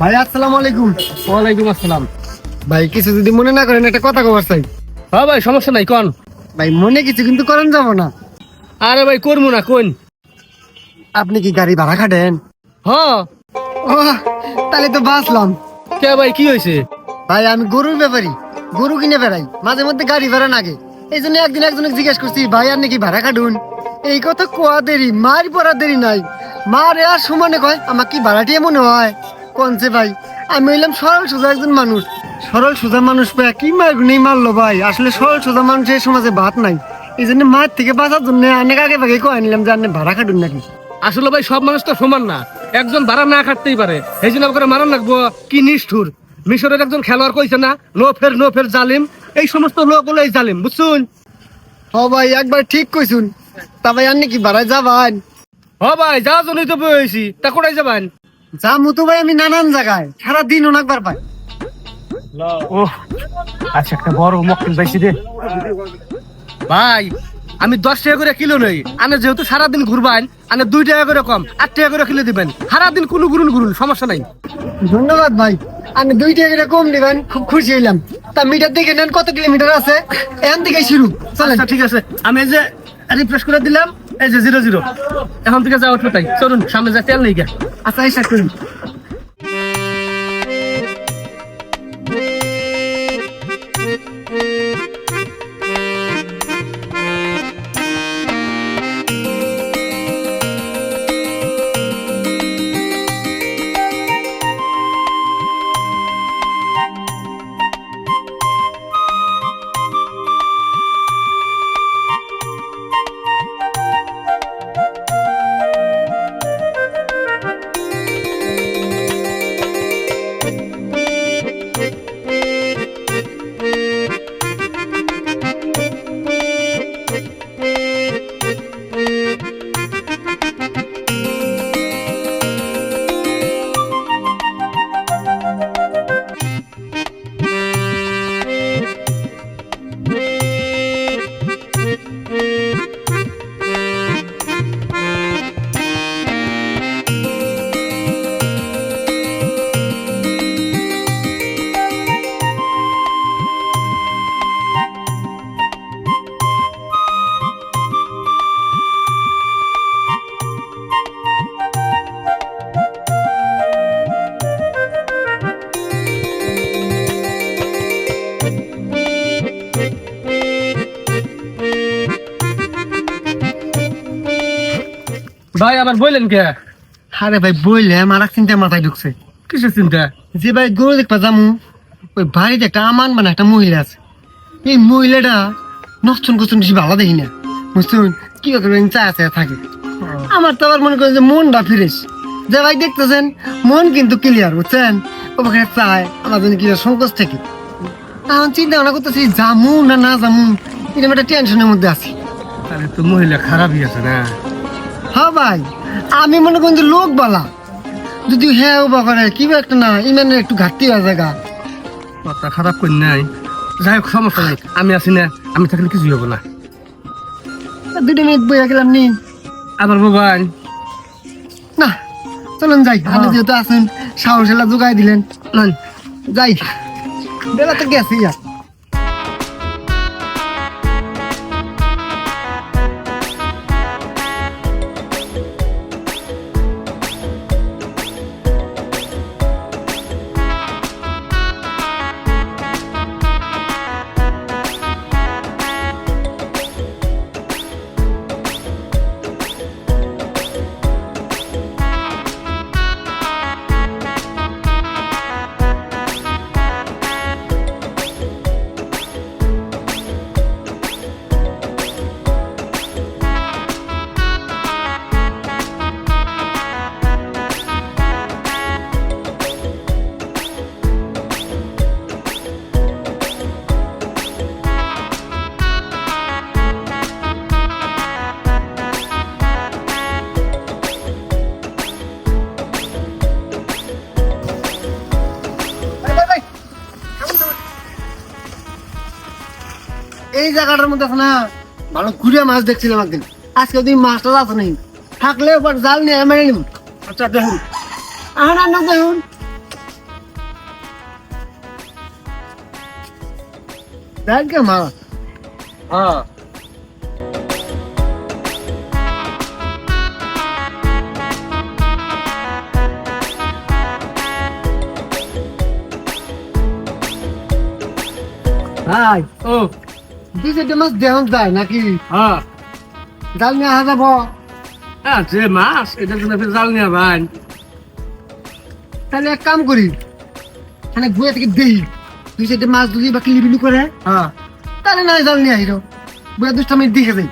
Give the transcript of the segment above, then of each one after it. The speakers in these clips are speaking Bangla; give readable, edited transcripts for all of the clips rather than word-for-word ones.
ভাই আসসালামু আলাইকুম। ওয়ালাইকুম আসসালাম। ভাই কিছু যদি মনে না করেন একটা কথা কবার চাই। হ্যাঁ ভাই, সমস্যা নাই, কোন। ভাই মনে কিছু কিন্তু করেন যাব না। আরে ভাই, করবো না, কোন। আপনি কি গাড়ি ভাড়া খাটেন? হ্যাঁ। ও তাহলে তো বাঁচলাম। কে ভাই, কি হয়েছে? ভাই আমি গরুর ব্যাপারী, গরু কিনে বেড়াই, মাঝে মধ্যে গাড়ি ভাড়া লাগে। এই জন্য একদিন একজনকে জিজ্ঞেস করছি, ভাই আর নাকি ভাড়া কাটুন? এই কথা কোয়া দেরি, মার পড়া দেরি নাই। মারে আর সমানে কয় আমার কি ভাড়াটিয়ে মনে হয় কোনছে ভাই। আমি হইলাম সরল সোজা একজন মানুষ, সরল সোজা মানুষ পেয়ে কি মার নেই মারলো ভাই। আসলে সরল সোজা মানুষের সমাজে ভাত নাই, এই জন্য মার থেকে বাঁচার জন্য অনেক আগে ভাগে কয়ে নিলাম যে আপনি ভাড়া কাটুন নাকি। আসলে ভাই, সব মানুষ তো সমান না, একজন ভাড়া না খাটতেই পারে, এই জন্য করে মারান লাগবো। কি নিষ্ঠুর! মিশরের একজন খেলোয়াড় কইছে না, নো ফের জালিম। এই সমস্ত লোক হলো এই জালিম, বুঝছুন? ও ভাই একবার ঠিক কইছুন। তা ভাই আপনি কি ভাড়ায় যাবেন? হ ভাই, যা জন্যই তো বইছি, তা কোথায় যাবেন? যা মতো ভাই আমি নানান জায়গায় সারাদিন অনেকবার পাই। ও আচ্ছা, একটা বড় মক্কেল পাইছি রে ভাই। আমি 10 টাকা করে কিলো নই, আনে যেহেতু সারাদিন ঘুরবেন, আনে 2 টাকা করে কম 8 টাকা করে কিলো দিবেন। সারাদিন কোনো ঘুরুন সমস্যা নাই। ধন্যবাদ ভাই, আমি 2 টাকা করে কম দিবেন, খুব খুশি হইলাম। তা মিটার দেখে নেন কত কিলোমিটার আছে, এখান থেকে শুরু চলেন। আচ্ছা ঠিক আছে, আমি এই যে রিফ্রেশ করে দিলাম, এই যে 00। এখন থেকে যাওয়া উঠবে, তাই চলুন সামনে যা, তেল নেই গা। আচ্ছা হিসাব করুন। ভাই আবার বললেন কে? আরে ভাই বললে আমার এক চিন্তা মাথায় ঢুকছে। কিসের চিন্তা? যে ভাই গরু দেখবা যামু, ওই বাড়িতে একটা আমান মানে একটা মহিলা আছে। এই মহিলাটা নষ্টন কষ্টন বেশি ভালো দেখি না, বুঝছেন? কি করে চা চা থাকে। আমার তো আবার মনে করেন যে মনটা ফ্রেশ। যে ভাই দেখতেছেন মন কিন্তু ক্লিয়ার, বুঝছেন? ওখানে চায় আমার জন্য কি সংকোচ থেকে। এখন চিন্তা ভাবনা করতেছি যামু না না যামু, এরকম একটা টেনশনের মধ্যে আছি। তাহলে তো মহিলা খারাপই আছে না? হ্যাঁ ভাই, আমি মনে করেন যে লোক বলা যদি হ্যাঁ ও বাবারে কি একটা না ইমানের একটু ঘাটতি হয়ে জায়গা। কথা খারাপ করি নাই, যাই হোক সমস্যা নাই, আমি আছি না, আমি থাকলে কিছুই হবো না। 2 মিনিট বইয়া গেলাম নি আবার মোবাইল না, চলুন যাই। আপনি যেহেতু আছেন সাহস এলা জোগাই দিলেন, না যাই, বেলা তো গেছি। এই জায়গাটার মধ্যে আছে না ভালো ঘুরে মাছ দেখছিলাম একদিন। আজকে ওদিন মাছটা আছে নেই, থাকলে জাল নিয়ে মেরে নিব। আচ্ছা দেখুন, আর দেখুন দেখ গে মা হ্যাঁ ভাই ও দুই চারটে মাছ দেহন যায় নাকি হ্যাঁ জাল নিয়ে আসা যাব যে মাছ এটা জন্য ফের জাল নিয়ে ভাই তাহলে এক কাম করি মানে গুয়ে থেকে দেই দুই চারটে মাছ যদি বা কিলিবিলি করে হ্যাঁ তাহলে না হয় জাল নিয়ে আসিল বুয়া দুষ্টা আমি দেখে যাই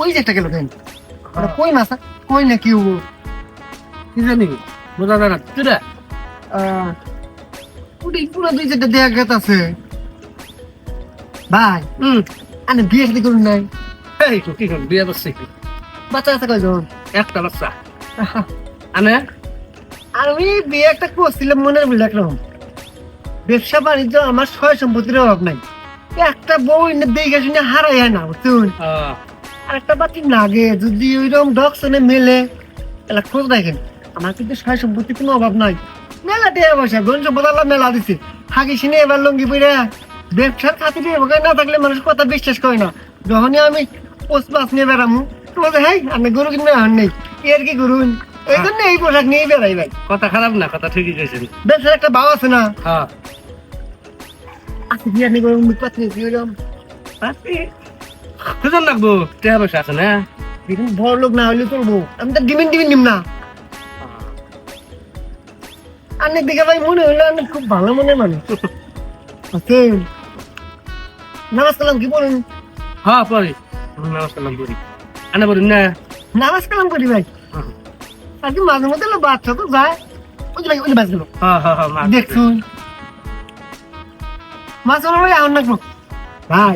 ওই যে একটা গেল কেন কই মাছ কই না কি হবো কি জানি বোঝা যায় না তুই রে ওটাই পুরো দুই চারটে দেয়া গেত আছে ভাই আনে বিয়ে শাদী করুন নাই এই তো কি হল বিয়ে করছে বাচ্চা আছে কয়জন একটা বাচ্চা আনে আর আমি বিয়ে একটা করছিলাম মনে রাখলাম ব্যবসা বাণিজ্য আমার সয় সম্পত্তির অভাব নাই একটা বউ এনে দেখে শুনে হারাই হয় না বুঝছেন আর একটা বাতি লাগে যদি ওইরকম ডকশনে মেলে এলা খোঁজ রাখেন আমার কিন্তু সয় সম্পত্তির কোনো অভাব নাই মেলা টেয়া পয়সা গন সম্পদ আল্লাহ মেলা দিছে হাগি সিনে এবার লঙ্গি পইরা ব্যবসার খাতিরে এবার না থাকলে মানুষ কথা বিশ্বাস করে না যখনই আমি পোস্ট মাছ নিয়ে বেড়ামু তোমাদের হ্যাঁ আমি গরু কিনে হন নেই এর কি করুন এই জন্য এই পোশাক নিয়ে বেড়াই ভাই কথা খারাপ না কথা ঠিকই কইছেন ব্যবসার একটা ভাব আছে না হ্যাঁ আচ্ছা বিয়ে নিয়ে গরম মুখ পাচ্ছি এরকম দুজন লাগবো টাকা পয়সা আছে না দেখুন বড় লোক না হলে চলবো আমি তো ডিমেন নিম না অনেক দিকে ভাই মনে হইলো অনেক খুব ভালো মনে মানুষ আচ্ছা নামাজ কালাম কি বলুন হ্যাঁ পরে নমস্কার করি আনে বলুন না নামাজ কালাম করি ভাই আর কি মাঝে মধ্যে হলো বাচ্চা তো যায় ওই যে ভাই ওই যে বাচ্চা হ্যাঁ হ্যাঁ হ্যাঁ দেখছুন মাছ আমার ভাই আউন লাগবো ভাই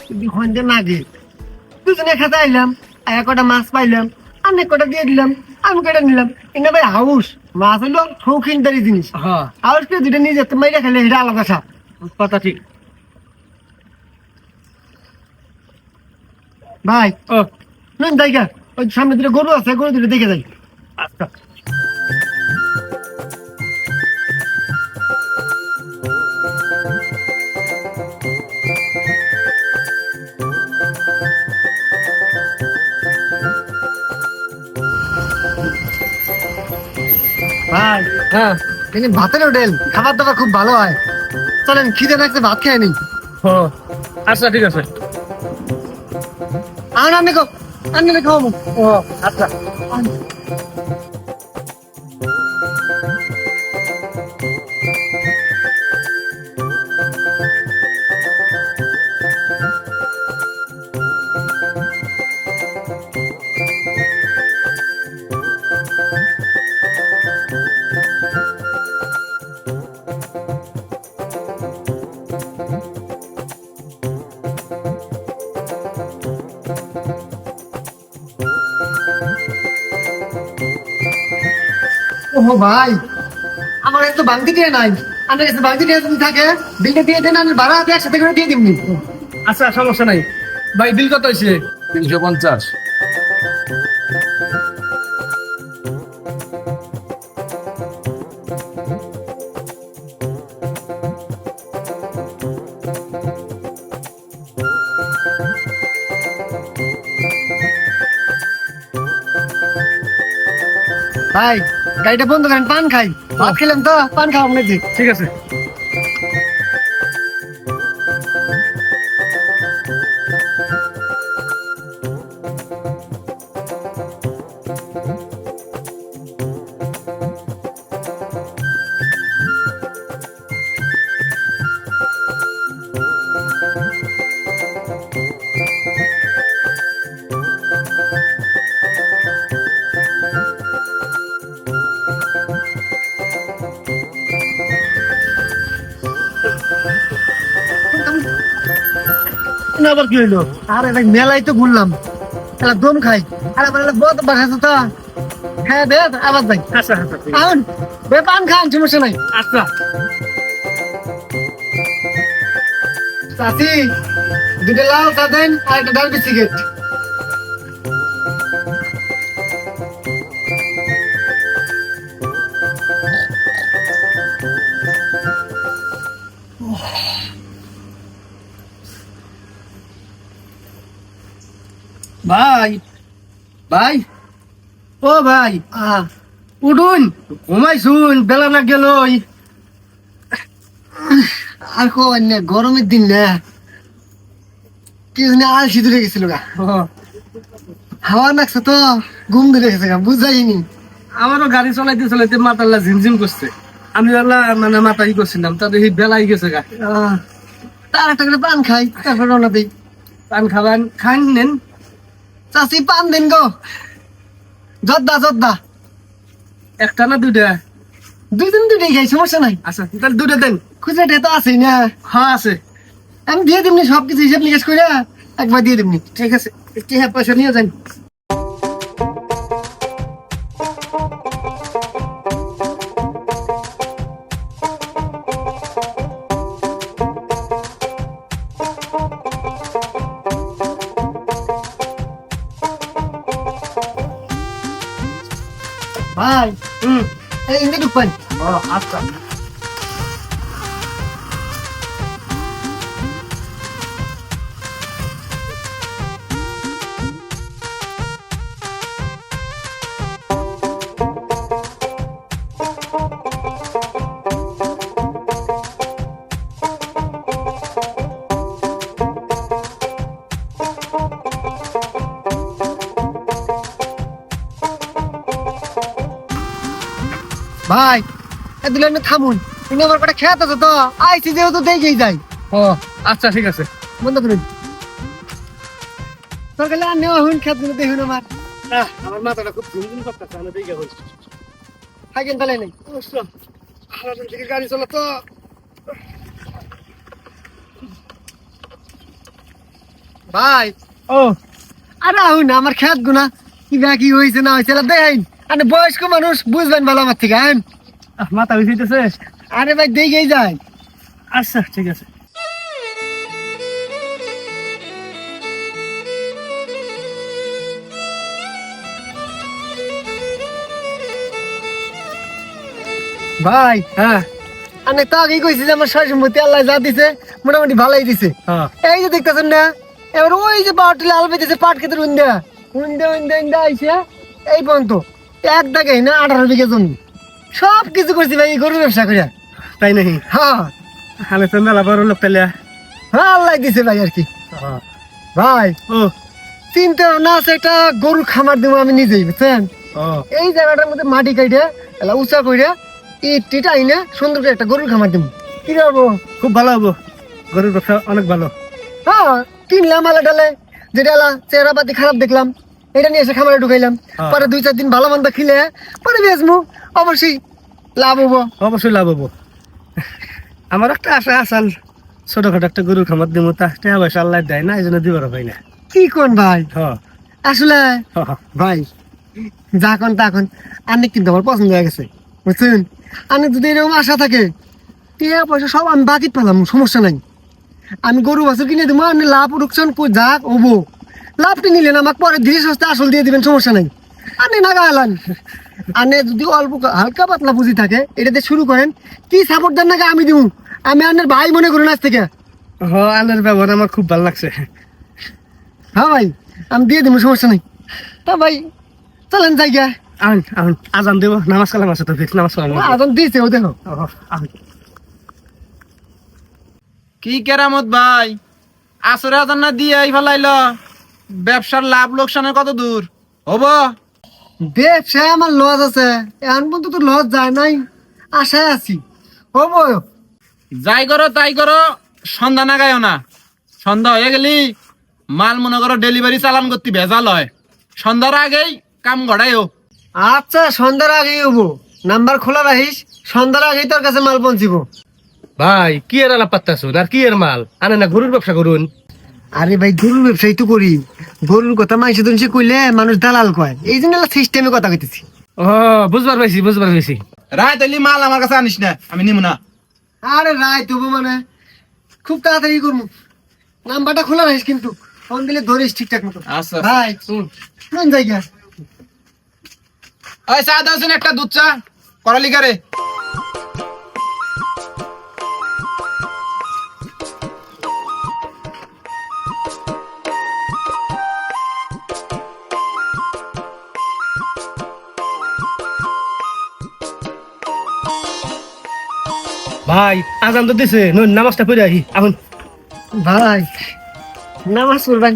যদি হন্দে না গে দুজনে খেতে আইলাম এক কটা মাছ পাইলাম অনেক কটা দিয়ে দিলাম আমি কটা নিলাম এনে ভাই হাউস মাছ হলো শৌখিনদারি জিনিস হ্যাঁ হাউস কে দুটো নিয়ে যেতে মাইরা খেলে এটা আলাদা সাপ কথা ঠিক ভাই ও নুন জায়গা ওই সামনে দুটো গরু আছে গরু দুটো দেখে যাই আচ্ছা ভাই হ্যাঁ এখানে ভাতের হোটেল খাবার দাবার খুব ভালো হয় চলেন খিদে লাগছে ভাত খেয়ে নিই ও আচ্ছা ঠিক আছে আর আনে কো আনে খাওয়াবো ও আচ্ছা ও ভাই আমার একটু বাংতি দিয়ে নাই আমার কাছে বাংতি দিয়ে যদি থাকে বিলটা দিয়ে দেন আমি ভাড়া হাতে একসাথে করে দিয়ে দিবনি আচ্ছা সমস্যা নাই ভাই বিল কত হয়েছে 350। ভাই গাড়িটা বন্ধ করেন পান খাই ভাত খেলাম তো পান খাওয়াম নাকি ঠিক আছে না আবার কি হইলো আরে ভাই মেলায় তো ঘুরলাম তাহলে দম খাই আরে আবার বহুত বাসাতে তো হ্যাঁ দে আবার যাই আচ্ছা আচ্ছা ঠিক আছে। আউন বে পান খান সমস্যা নাই আচ্ছা চাচি দুটো লাল চা দেন আর একটা ডাল বিস্কিট ভাই ভাই ও ভাই উঠুন ঘুমাই শুন বেলা না গেল আর কো অন্য গরমের দিন না কি জানি আলসি ধরে গেছিল গা হাওয়া লাগছে তো ঘুম ধরে গেছে গা বুঝাইনি। আমারও গাড়ি চলাইতে চলাইতে মাথাল্লা ঝিমঝিম করছে। আমি আল্লাহ মানে মাথাই করছিলাম তাদের এই বেলাই গেছে গা। তার একটা করে পান খাই তারপর রওনা দিই। পান খাবান খান নেন চাষি পান দিন গো জর্দা জর্দা একটা না দুইটা? দুইটাই খাই সমস্যা নাই। আচ্ছা তাহলে দুইটা দেন। খুচরা তো আছেই না? হ্যাঁ আছে। আমি দিয়ে দিমনি সবকিছু হিসাব নিকাশ করে একবার দিয়ে দিমনি। ঠিক আছে পয়সা নিয়ে যান। ভাই এই ইন্দে ঢুকবেন। আচ্ছা ভাই এদিকে আপনি থামুন, তুমি আমার কটা খেয়াত আছে তো আইসি যেহেতু দেখেই যাই। ও আচ্ছা ঠিক আছে। বন্ধ করুন তোর গেলে আর নেওয়া হুন খেত গুলো দেখুন আমার আমার মাথাটা খুব ঝুমঝুম করতেছে। আমি দেখে হয়েছে থাকেন তাহলে নেই। দিকে গাড়ি চলা তো ভাই ও আরে আহুন আমার খেত গুনা কি কি হয়েছে না হয়েছে দেখেন। আরে বয়স্ক মানুষ বুঝবেন ভালো আমার থেকে আইন। মাথা হয়েছে। আরে ভাই দেখেই যায়। আচ্ছা ঠিক আছে। ভাই হ্যাঁ আমি তো আগেই কইছি যে আমার সয় সম্পত্তি আল্লাহ যা দিছে মোটামুটি ভালোই দিছে। হ্যাঁ এই যে দেখতেছেন না এবার ওই যে পাটলে লাল পেতেছে পাট খেতে উন্দা উন্দা উন্দা উন্দা আইসে এই পর্যন্ত এক দাগে না 18 বিঘা জমি সব কিছু করছি ভাই গরু ব্যবসা করে। তাই নাকি? হ্যাঁ আমি তো মেলা বড় লোক তাহলে। হ্যাঁ আল্লাহ দিছে ভাই আর কি। ভাই ও চিন্তা না আছে একটা গরু খামার দেবো আমি নিজেই বুঝছেন। ও এই জায়গাটার মধ্যে মাটি কাইটে এলা উঁচা করে ইট টিট আইনে সুন্দর করে একটা গরুর খামার দেবো। কি করবো? খুব ভালো হবো। গরুর ব্যবসা অনেক ভালো। হ্যাঁ কিনলাম আলা ডালে যেটা আলা চেহারা পাতি খারাপ দেখলাম এটা নিয়ে এসে খামারে ঢুকাইলাম। পরে 2-4 দিন ভালো মন্দ খিলে পরে বেচমু অবশ্যই লাভ হবো। অবশ্যই লাভ হবো। আমার একটা আশা আসাল ছোটখাটো একটা গরুর খামার দিব তা টাকা পয়সা আল্লাহ দেয় না এই জন্য দিবার পাই না। কি কোন ভাই? হ্যাঁ আসলে ভাই যা কোন তা কোন আনে কিন্তু আমার পছন্দ হয়ে গেছে বুঝছেন। আনে যদি এরকম আশা থাকে টাকা পয়সা সব আমি বাকি পেলাম সমস্যা নাই। আমি গরু বাছুর কিনে দেবো আপনি লাভ উঠছেন যাক হবো লাভটি নিলেন আমাকে পরে ধীরে সুস্থে আসল দিয়ে দিবেন সমস্যা নাই। আপনি না গালান আনে যদি অল্প হালকা পাতলা পুঁজি থাকে এটাতে শুরু করেন কি সাপোর্ট দেন নাকি আমি দিব। আমি আপনার ভাই মনে করুন আজ থেকে। হ্যাঁ আনের ব্যবহার আমার খুব ভালো লাগছে। হ্যাঁ ভাই আমি দিয়ে দেবো সমস্যা নাই। তা ভাই চলেন যাই গা। আন আন আজান দেবো নামাজ কালাম আছে তো নামাজ কালাম আদম দিয়েছে ও দেখো। কি কেরামত ভাই আসরে আজান না দিয়ে এই ফেলাইল ব্যবসার লাভ লোকসানের কত দূর হবো? ব্যবসায় আমার লস আছে এখন পর্যন্ত তো লস যায় নাই আশায় আছি হবো। যাই করো তাই করো সন্ধ্যা না গায়ও না। সন্ধ্যা হয়ে গেলি মাল মনে করো ডেলিভারি চালান করতে ভেজাল হয়। সন্ধ্যার আগেই কাম গড়াইও। আচ্ছা সন্ধ্যার আগেই হবো নাম্বার খোলা রাখিস সন্ধ্যার আগেই তোর কাছে মাল পৌঁছিব। ভাই কি এর আলাপ পাত্তাছুন আর কি এর মাল আনে না গরুর ব্যবসা করুন। আরে ভাই গরুর ব্যবসায়ী তো করি গরুর কথা মাইসে দুনসে কইলে মানুষ দালাল কয় এই জন্য সিস্টেমে কথা কইতেছি। ও বুঝবার পাইছি। রায় তাইলি মাল আমার কাছে আনিস না আমি নিব না। আরে রায় তবু মানে খুব তাড়াতাড়ি করবো নাম্বারটা খোলা রাখিস কিন্তু ফোন দিলে ধরিস ঠিকঠাক মতো। আচ্ছা ভাই কোন জায়গা? ওই চা দাওছেন একটা দুধ চা করালি গারে। ভাই আজান তো দিছে নামাজটা পড়ে আহি এখন। ভাই নামাজ পড়বেন,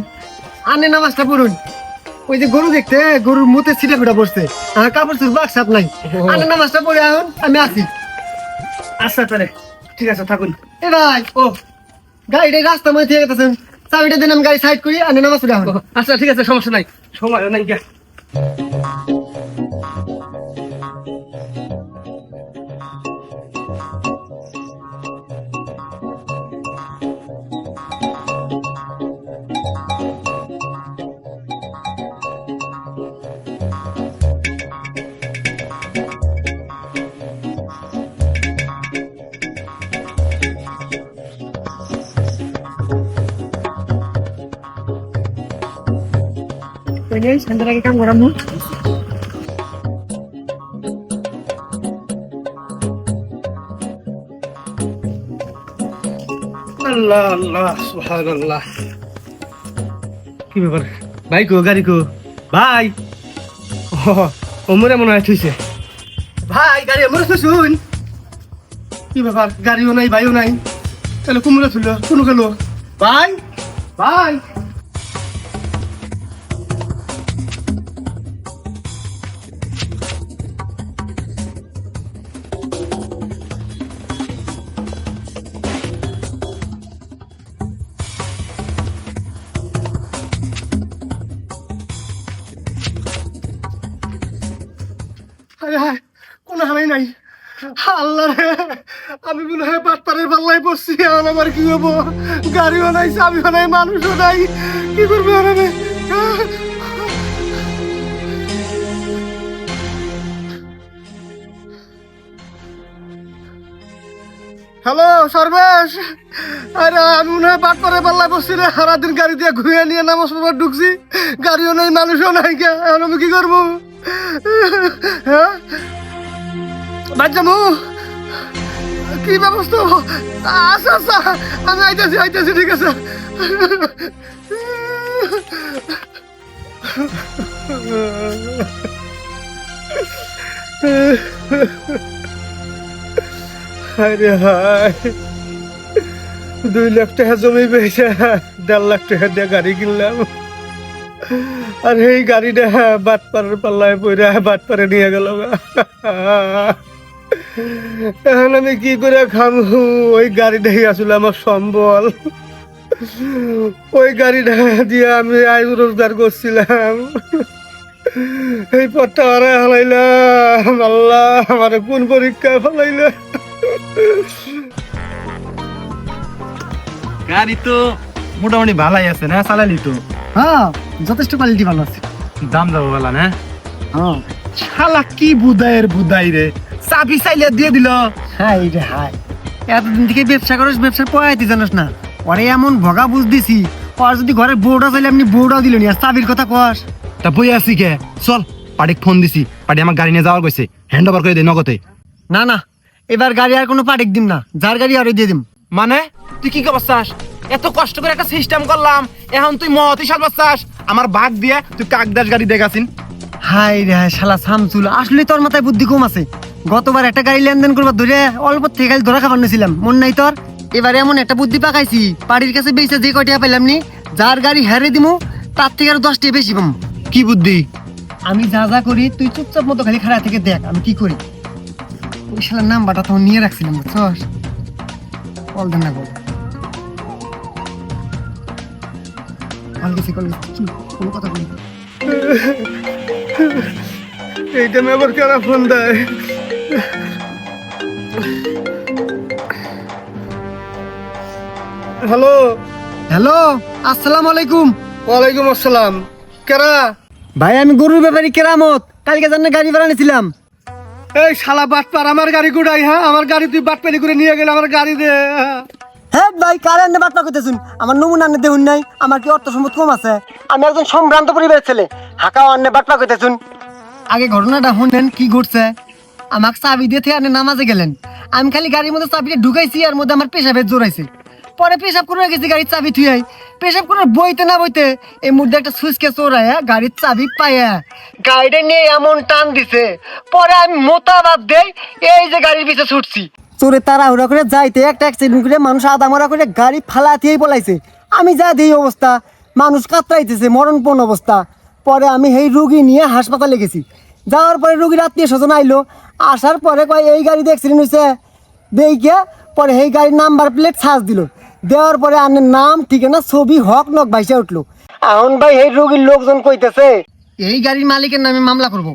আনে নামাজটা পড়ুন। ওই যে গরু দেখতে, গরুর মুতে ছিটা ফিটা পড়ছে, আর কাপড় চুর বাক্সাত নাই। আনে নামাজটা পড়ে এখন আমি আসি। আচ্ছা তাহলে ঠিক আছে থাকুন। এ ভাই, ও গাড়িটা রাস্তার মধ্যে থেকে গেছেন, চাবিটা দিন আমি গাড়ি সাইড করি, আনে নামাজ পড়ে এখন। আচ্ছা ঠিক আছে, সমস্যা নাই, সময় নাই গিয়া। সন্ধ্যার আগে কাম করাম। আল্লাহ আল্লাহ সুবহানাল্লাহ। কি ব্যাপার ভাই, কো গাড়ি কো ভাই? ওমরে মনে হয় থইছে ভাই, গাড়ি আমরা তো শুন। কি ব্যাপার, গাড়িও নাই ভাইও নাই, তাহলে কুমড়া ছিল কোন গেল? ভাই ভাই কোন হারাই নাই। আল্লাহ রে, আমি মনে হয় বাটপাড়ের পাল্লায় পড়ছি। এখন আমার কি হবো? গাড়িও নাই, চাবিও নাই, মানুষও নাই, কি করবো আর আমি? হ্যালো সর্বেশ, আরে আমি মনে হয় বাটপাড়ের পাল্লায় পড়ছি রে। সারাদিন গাড়ি দিয়ে ঘুরে নিয়ে নামাজ পড়বার ঢুকছি, গাড়িও নাই, মানুষও নাই। এখন আমি কি করবো? হ্যাঁ বাচ্চামু, কি ব্যবস্থা? আচ্ছা আচ্ছা, আমি আইতেছি ঠিক আছে। আরে হায়, 2 লাখ টাকা জমি পেয়েছে, 1.5 লাখ টাকা দিয়ে গাড়ি কিনলাম। আর এই গাড়িটা বাটপাড়ের পাল্লায় পড়ে বাটপাড়ে নিয়ে গেল। এখন আমি কি করে খামু? ওই গাড়িটাই আসলে আমার সম্বল। ওই গাড়িটা দিয়ে আমি আয় রোজগার করছিলাম। এই পথটা আরে হালাইলাম। আল্লাহ, আমার কোন পরীক্ষায় ফেলাইলে? গাড়ি তো মোটামুটি ভালাই আছে না, চালালি তো? হ্যাঁ, যথেষ্ট কোয়ালিটি ভালো আছে। দাম যাবো বলা না? হ্যাঁ শালা কি বুদাইয়ের বুদাই রে, চাবি চাইলে দিয়ে দিল। হাই রে হাই, এতদিন থেকে ব্যবসা করিস, ব্যবসার পয়াইতে জানোস না? ওরে এমন ভগা বুঝ দিছি, ওর যদি ঘরে বউটা চাইলে আপনি বউটাও দিল নি, আর চাবির কথা কস? তা বই আছি কে? চল, পাটিক ফোন দিছি, পাটি আমার গাড়ি নিয়ে যাওয়ার কইছে, হ্যান্ড ওভার করে দে নগদে। না না, এবার গাড়ি আর কোনো পাঠিক দিম না, যার গাড়ি আরো দিয়ে দিম। মানে তুই কি করছাস? এত কষ্ট করে একটা সিস্টেম করলাম, এখন তুই মহতি সাল বাচ্চাস? আমার ভাগ দিয়ে তুই কাকদাস গাড়ি দেখাছিস। হাই রে হাই, শালা শামসুল, আসলে তোর মাথায় বুদ্ধি কম আছে। গতবার একটা গাড়ি লেনদেন করবার ধরে অল্প থেকে খালি ধরা খাবার নিয়েছিলাম, মন নাই তোর? এবারে এমন একটা বুদ্ধি পাকাইছি, বাড়ির কাছে বেঁচে যে কয়টা পাইলাম নি, যার গাড়ি হারে দিমু তার থেকে আরো 10 টাকা বেশি পাম। কি বুদ্ধি? আমি যা যা করি তুই চুপচাপ মতো খালি খাড়া থেকে দেখ আমি কি করি। ওই শালার নাম্বারটা তখন নিয়ে রাখছিলাম, বুঝছস? কল দেন না, কল কল গেছি, কোনো কথা বলি। এইটা আমি আবার কেন ফোন দেয়? হ্যালো হ্যালো, আসসালামু আলাইকুম। ওয়ালাইকুম আসসালাম। কেরা? ভাই আমি গরুর ব্যাপারী কেরামত, কালকে জানে গাড়ি ভাড়া নিয়েছিলাম। এই শালা বাটপার, আমার গাড়ি গুড়াই। হ্যাঁ, আমার গাড়ি তুই বাটপারি করে নিয়ে গেলে, আমার গাড়ি দে। হ্যাঁ ভাই, কার এনে বাটপা করতেছুন? আমার নমুনা আনে দেহুন নাই, আমার কি অর্থ সম্পদ কম আছে? আমি একজন সম্ভ্রান্ত পরিবারের ছেলে, হাঁকাও আনে বাটপা করতেছুন। আগে ঘটনাটা শুনেন কি ঘটছে। আমাকে চাবি দিয়ে থেকে আনে নামাজে গেলেন, আমি খালি গাড়ির মধ্যে চাবিটা ঢুকাইছি, আর মধ্যে আমার পেশাবের জোরাইছে। পরে পেশাব করে গেছি গাড়ির চাবি থুয়াই, পেশাব করে বইতে না বইতে এই মধ্যে একটা সুইচকে চোরাইয়া গাড়ির চাবি পাইয়া গাড়িটা নিয়ে এমন টান দিছে, পরে আমি মোতাবাদ দেই, এই যে গাড়ির পিছে ছুটছি। চোরে তাড়াহুড়া করে যাইতে একটা অ্যাক্সিডেন্ট করে মানুষ আদামরা করে গাড়ি ফালাতেই পলাইছে। আমি যা দিই অবস্থা, মানুষ কাতরাইতেছে মরণপূর্ণ অবস্থা। পরে আমি এই রুগী নিয়ে হাসপাতালে গেছি। যাওয়ার পরে রুগীর আত্মীয় স্বজন আইলো, আসার পরে কয় এই গাড়িতে অ্যাক্সিডেন্ট হয়েছে দেখিয়া। পরে এই গাড়ির নাম্বার প্লেট সার্চ দিল, দেওয়ার পরে আনের নাম ঠিকানা ছবি হক নক ভাইসা উঠলো। এখন ভাই এই রুগীর লোকজন কইতেছে এই গাড়ির মালিকের নামে মামলা করব।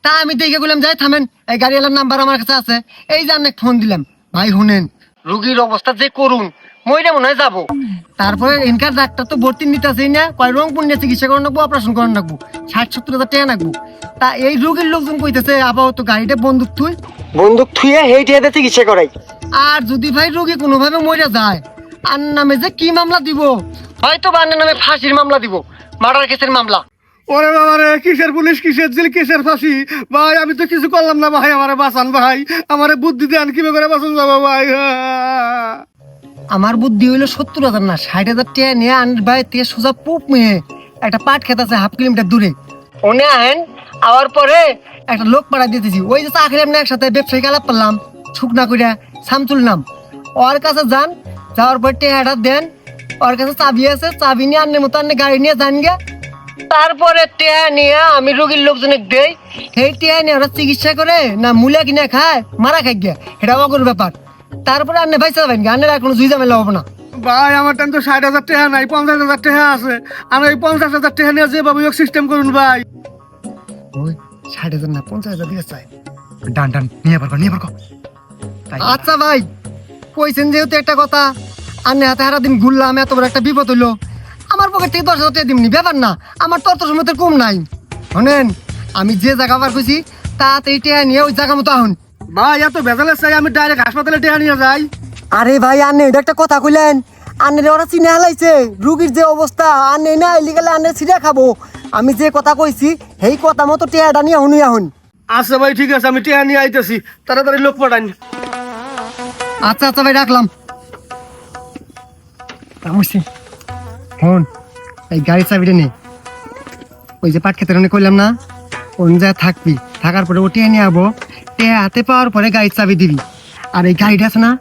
তা আমি দেখে বললাম যাই থামেন, এই গাড়িওয়ালার নাম্বার আমার কাছে আছে, এই যে অনেক ফোন দিলাম। ভাই শুনেন, রুগীর অবস্থা যে করুন মইরা মনে হয় যাবো। তারপরে এনকার ডাক্তার তো ভর্তি নিতেছেই না, কয় রংপুর নিয়ে চিকিৎসা করানো লাগবো, অপারেশন করানো লাগবো, 60-70 হাজার টাকা লাগবো। তা এই রুগীর লোকজন কইতেছে আপাতত গাড়িটা বন্দুক থুয়ে হেঁটে চিকিৎসা করাই। আর যদি ভাই রুগী কোনোভাবে মরে যায়, আর নামে যে কি মামলা দিব, হয়তো বা আন্নার নামে ফাঁসির মামলা দিব, মার্ডার কেসের মামলা। ওরে বাবা রে, কিসের পুলিশ, কিসের জেল, কিসের ফাঁসি? ভাই আমি তো কিছু করলাম না ভাই, আমারে বাঁচান ভাই, আমারে বুদ্ধি দেন কিভাবে করে বাঁচান যাবো ভাই। আমার বুদ্ধি হইলো 70,000 না 60,000 টাকা নিয়ে আনের বাইরে থেকে সোজা পুপ মেয়ে একটা পাট খেত আছে 1/2 কিলোমিটার দূরে, ওনে আহেন। আওয়ার পরে একটা লোক পাড়া দিতেছি, ওই যে চাকরি আমরা একসাথে ব্যবসায়িক আলাপ করলাম শুকনা কইরা সামতুল নাম, ওর কাছে যান। যাওয়ার পর টেহাটা দেন, ওর কাছে চাবি আছে, চাবি নিয়ে আনের মতো আনে গাড়ি নিয়ে যান গে। তারপরে টেহা নিয়ে আমি রোগীর লোকজনে দেই, সেই টেহা নিয়ে ওরা চিকিৎসা করে না মূলা কিনে খায় মারা খাই গিয়া, এটা অগর ব্যাপার। তারপরে আন্নে ভাই চাবেন আন্নের আর কোনো জুই জামেলা হবো না। ভাই আমার টাইম তো 60,000 টাকা নাই, 50,000 টাকা আছে। আমার এই 50,000 টাকা নিয়ে যেভাবে সিস্টেম করুন ভাই। ওই 60,000 না 50,000 দিয়ে চাই। ডান ডান নিয়ে পারবো, নিয়ে পারবো। আচ্ছা ভাই, কইছেন যেহেতু একটা কথা, আন্নে হাতে হারা দিন ঘুরলাম, এত বড় একটা বিপদ হইলো, আমার পকেট থেকে 10,000 টাকা দিমনি, ব্যাপার না, আমার তো অর্থ সময় কম নাই। শোনেন, আমি যে জায়গা বার কইছি তাড়াতাড়ি টেহা নিয়ে ওই জায়গা মতো আহুন। ভাই এত ভেজালে চাই, আমি ডাইরেক্ট হাসপাতালে টাকা নিয়ে যাই। আরে ভাই আন্নে এটা একটা কথা কইলেন, আন্নের ওরা চিনে হালাইছে রুগীর যে অবস্থা, আন্নে না এলি গেলে আন্নের ছিঁড়ে খাবো। আমি যে কথা কইছি সেই কথা মতো টেহাটা নিয়ে হুনুই আহুন। আচ্ছা ভাই ঠিক আছে, আমি টাকা নিয়ে আইতেছি, তাড়াতাড়ি লোক পাঠান। আচ্ছা আচ্ছা ভাই রাখলাম। হন এই গাড়ির চাবিটা নে, ওই যে পাট খেতের কইলাম না, ওন যা থাকবি, থাকার পরে ও টেনে নিয়ে আবো, টেনে হাতে পাওয়ার পরে গাড়ির চাবি দিবি। আর এই গাড়িটা আছে না,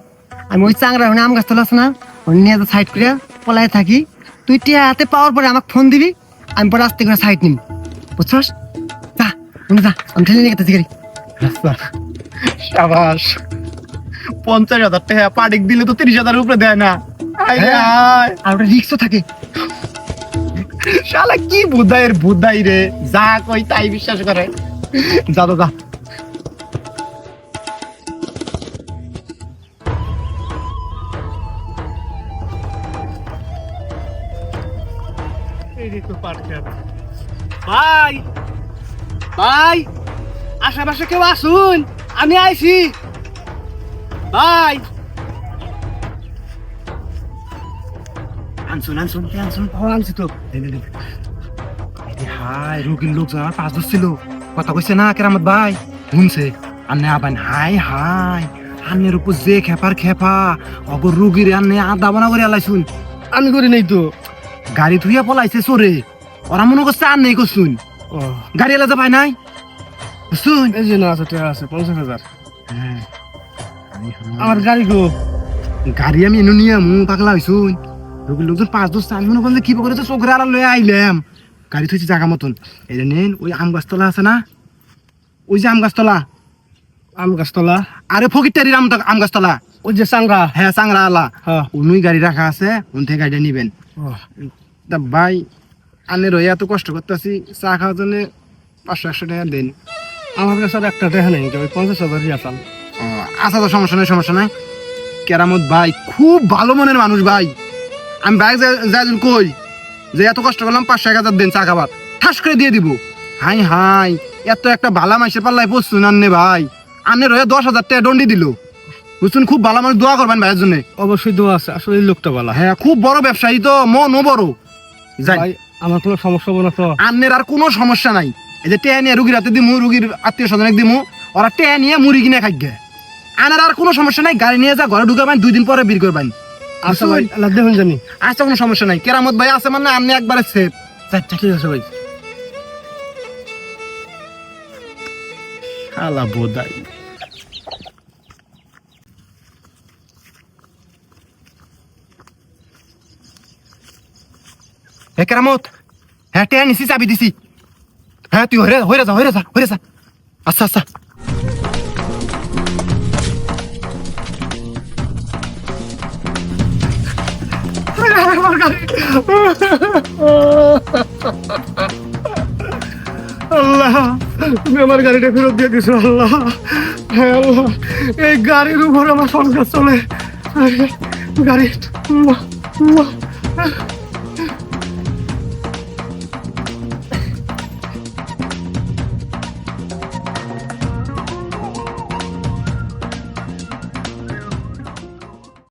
আমি ওই চাংরা আম গাছতলা আছে না, ওই নিয়ে সাইড করে পলায় থাকি, তুই টেনে হাতে পাওয়ার পরে আমাকে ফোন দিবি, আমি পরে আস্তে করে সাইড নিম, বুঝছস? যা যা, আমি ঠেলে নিয়ে গেতেছি গাড়ি। সাবাস, 50,000 টাকা পাটিক দিলে তো 30,000 উপরে দেয় না। আর ওটা রিক্সও থাকে। শালা কি বুধাইয়ের বুধাই রে, যা কই তাই বিশ্বাস করে। যা তো যা। ভাই ভাই, আশেপাশে কেউ আসুন, আমি আইছি ভাই। আনছুন আনছুন আনছুন, আনছি তো। হাই, রোগীর লোক যারা 5 ছিল কথা কইছে না কেরামত ভাই, শুনছে আন্নে আবান। হাই হাই, আন্নের উপর যে খেপার খেপা, অগর রুগীর আন্নে আদা বনা করে আলাইছুন। আমি করি নাই তো, গাড়ি ধুইয়া পলাইছে চোরে, ওরা মনে করছে আন্নেই করছুন। গাড়ি এলা যা ভাই নাই শুন, এই যে না আছে টাকা আছে 50,000। হ্যাঁ আমার গাড়ি গো, গাড়ি আমি এনে নিয়ে মু পাগলা হইছুন। রোগীর লোকজন 5-10 আমি মনে করলে কি করে তো চোখের আড়াল লয়ে আইলাম। গাড়ি থইছি জায়গা মতন, এই নেন ওই আম গাছতলা আছে না, ওই যে আম গাছতলা, আম গাছতলা, আরে ফকিরটারির আম গাছতলা, ওই যে চাংরা, হ্যাঁ চাংরা আলা, উনুই গাড়ি রাখা আছে, উন থেকে গাড়িটা নিবেন। তা ভাই আনে রয়ে এত কষ্ট করতেছি, চা খাওয়ার জন্য 500-100 টাকা দেন। আমার কাছে একটা টাকা নেই, ওই 50,000 আসাম। আচ্ছা তো সমস্যা নাই, সমস্যা নাই। কেরামত ভাই খুব ভালো মনের মানুষ ভাই, আমি বাইক যাই কই যে এত কষ্ট করলাম 500-1,000 দেন চা খাবার, ঠাস করে দিয়ে দিব। হাই হাই, এত একটা ভালা মাইসের পাল্লায় পড়ছুন আন্নে ভাই, আন্নে রয়ে 10,000 টাকা দণ্ডি দিল, বুঝছেন? খুব ভালো মানুষ, দোয়া করবেন ভাইয়ের জন্য। অবশ্যই দোয়া আছে, আসলে লোকটা ভালো। হ্যাঁ খুব বড় ব্যবসায়ী তো, মনও বড়। যাই, আমার কোনো সমস্যা হবে না তো? আন্নের আর কোনো সমস্যা নাই। এই যে টেয়া নিয়ে রুগীর হাতে দিমু, রুগীর আত্মীয় স্বজনে দিমু, ওরা টেয়া নিয়ে মুড়ি কিনে খাই গে। আনার আর কোনো সমস্যা নাই, গাড়ি নিয়ে যা ঘরে ঢুকাবেন, 2 দিন পরে বের করবেন। আচ্ছা ভাই, দেখুন জানি। আচ্ছা কোনো সমস্যা নাই, কেরামত ভাই আছে মানে আপনি একবারে সেফ। ঠিক আছে ভাই। আলা বোধাই হে কেরামত, হ্যাঁ টেয়া নিছি, চাবি দিছি। হ্যাঁ তুই হইরে যা। আচ্ছা আচ্ছা। আল্লাহ, তুমি আমার গাড়িটা ফেরত দিয়ে দিছো আল্লাহ। হ্যাঁ আল্লাহ, এই গাড়ির উপর আমার সংসার চলে। গাড়ি